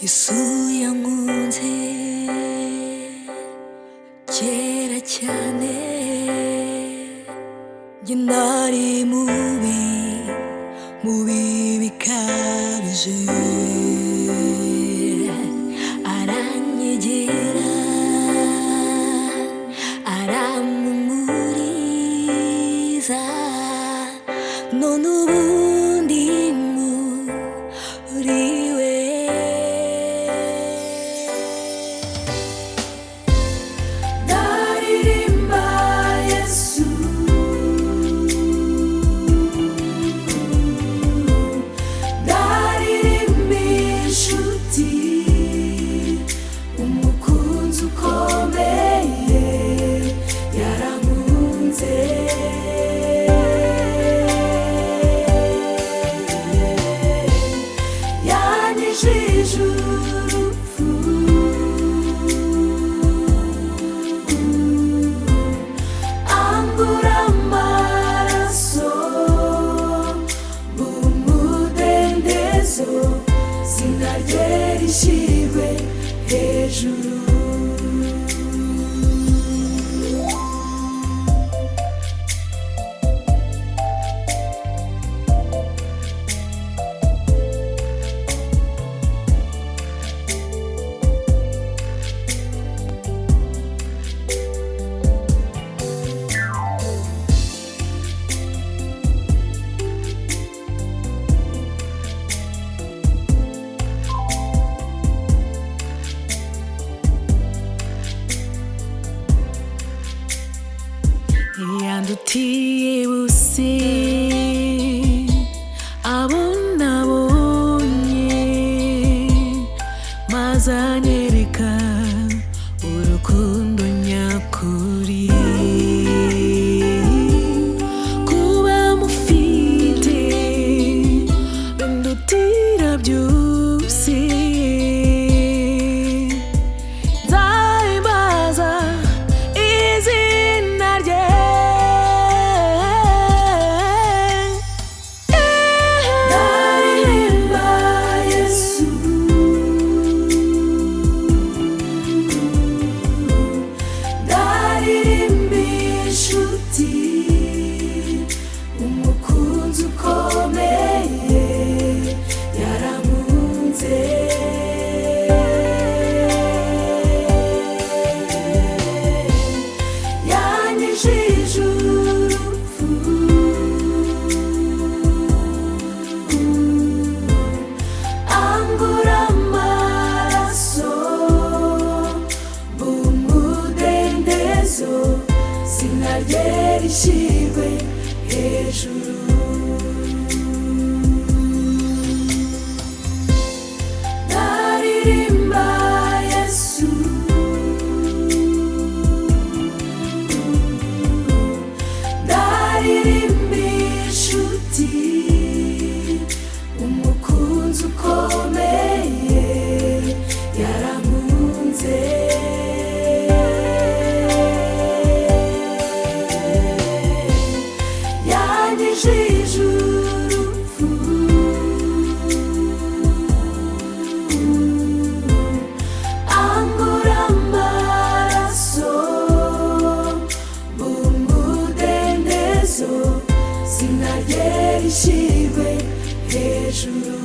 Yesu yankunze kera cyane, njye nari mubi bikabije, aranyegera arampumuriza, none ubu ndi muri we. Ndaririmba Yesu, ndaririmba inshuti, umukunzi ukomeye yarankunze, yanyijije urupfu, ambura amaraso, umudendezo, izina rye rishyirwe hejuru. Yandutiye bose abo nabonye, maze anyereka urukundo nyakuri. Kuba mufite bindutira byose, nzahimbaza izina rye. Umukunzi ukomeye yarankunze, yanyijije urupfu, ambura amaraso, umudendezo, izina rye rishyirwe hejuru. Ndaririmba Yesu, ndaririmba inshuti, umukunzi ukomeye yarankunze, yanyijije urupfu, ambura amaraso, umudendezo, izina rye rishyirwe hejuru.